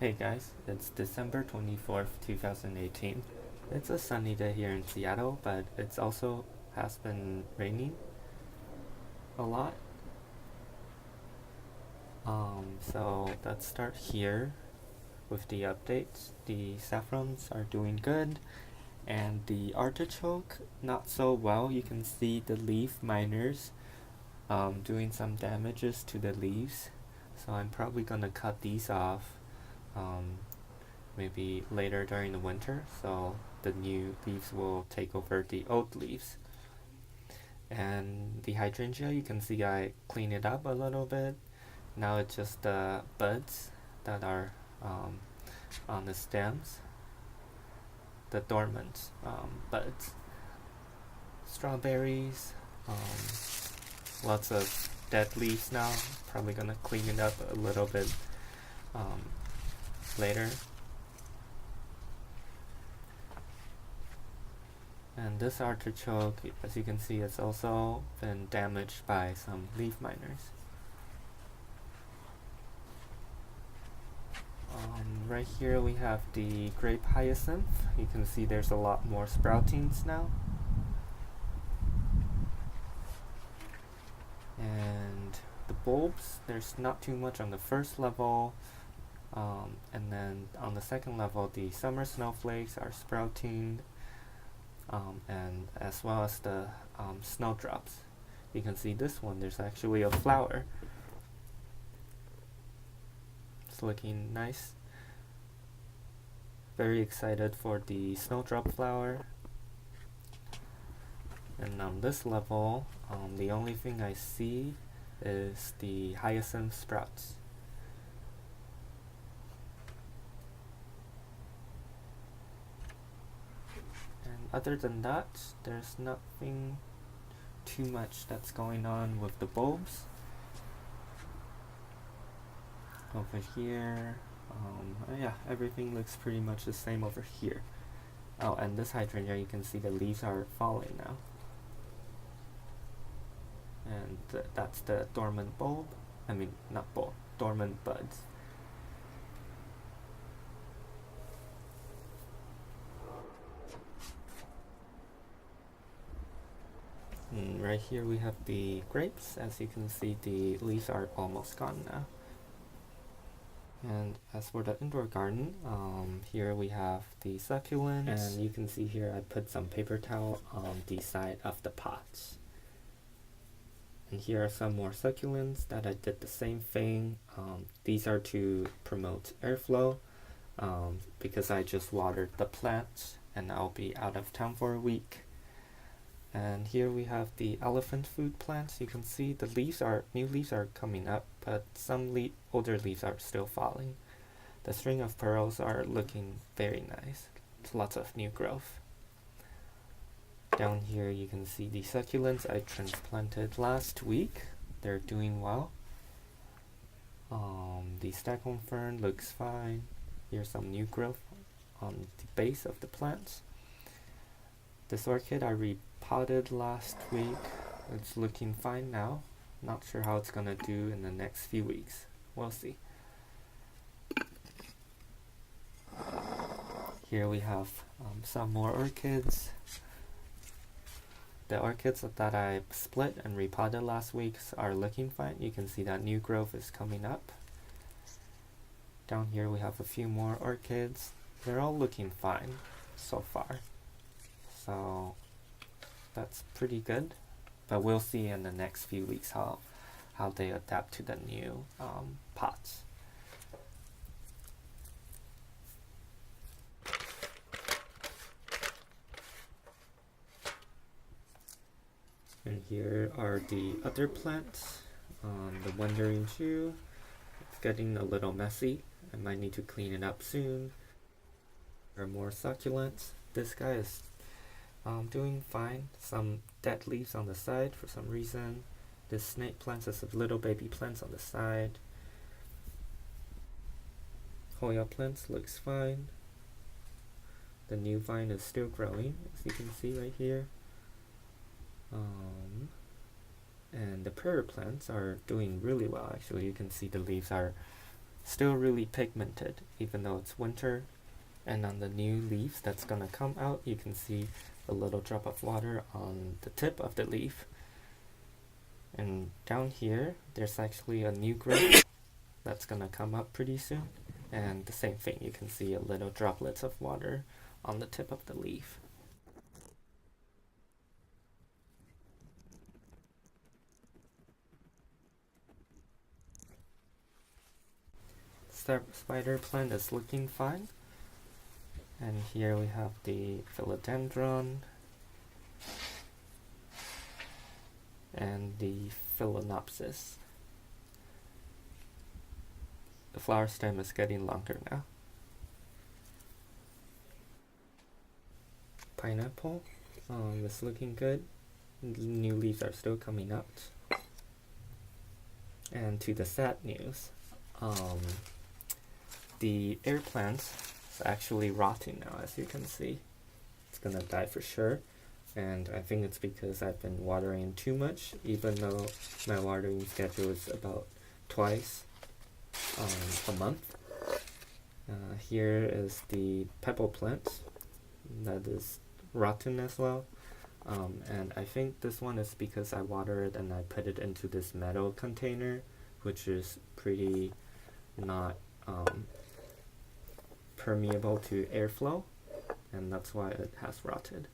Hey guys, it's December 24th, 2018. It's a sunny day here in Seattle, but it's also has been raining a lot. So let's start here with the updates. The saffrons are doing good, and the artichoke not so well. You can see the leaf miners doing some damages to the leaves. So I'm probably gonna cut these off. Um, Maybe later during the winter, so the new leaves will take over the old leaves. And the hydrangea, you can see I clean it up a little bit. Now it's just the buds that are on the stems, the dormant buds. Strawberries, lots of dead leaves now. Probably gonna clean it up a little bit later. And this artichoke, as you can see, has also been damaged by some leaf miners. Right here we have the grape hyacinth. You can see there's a lot more sproutings now. And the bulbs, there's not too much on the first level. And then on the second level, the summer snowflakes are sprouting. And as well as the snowdrops. You can see this one, there's actually a flower. It's looking nice. Very excited for the snowdrop flower. And on this level, the only thing I see is the hyacinth sprouts. Other than that, there's nothing too much that's going on with the bulbs. Over here, yeah, everything looks pretty much the same over here. Oh, and this hydrangea, you can see the leaves are falling now. And that's the dormant bulb. I mean, not bulb, dormant buds. And right here we have the grapes. As you can see, the leaves are almost gone now. And as for the indoor garden, here we have the succulents. And you can see here I put some paper towel on the side of the pots. And here are some more succulents that I did the same thing. These are to promote airflow because I just watered the plants and I'll be out of town for a week. And here we have the elephant food plants. You can see the new leaves are coming up, but some older leaves are still falling. The string of pearls are looking very nice. It's lots of new growth. Down here you can see the succulents I transplanted last week. They're doing well. The Stockholm fern looks fine. Here's some new growth on the base of the plants. This orchid I repotted last week. It's looking fine now. Not sure how it's gonna do in the next few weeks. We'll see. Here we have some more orchids. The orchids that I split and repotted last week are looking fine. You can see that new growth is coming up. Down here we have a few more orchids. They're all looking fine so far. So that's pretty good. But we'll see in the next few weeks how they adapt to the new pots. And here are the other plants. The wandering shoe. It's getting a little messy. I might need to clean it up soon. There are more succulents. This guy is doing fine. Some dead leaves on the side for some reason. This snake plant has little baby plants on the side. Hoya plants looks fine. The new vine is still growing, as you can see right here. And the prayer plants are doing really well. Actually, you can see the leaves are still really pigmented even though it's winter. And on the new leaves that's gonna come out, you can see a little drop of water on the tip of the leaf. And down here, there's actually a new growth that's gonna come up pretty soon. And the same thing, you can see a little droplets of water on the tip of the leaf. Spider plant is looking fine. And here we have the philodendron and the phalaenopsis. The flower stem is getting longer now. Pineapple is looking good. New leaves are still coming out. And to the sad news, the air plant is actually rotting now, as you can see. It's gonna die for sure. And I think it's because I've been watering too much, even though my watering schedule is about twice a month. Here is the pebble plant that is rotten as well. And I think this one is because I water it and I put it into this metal container, which is pretty not permeable to airflow, and that's why it has rotted.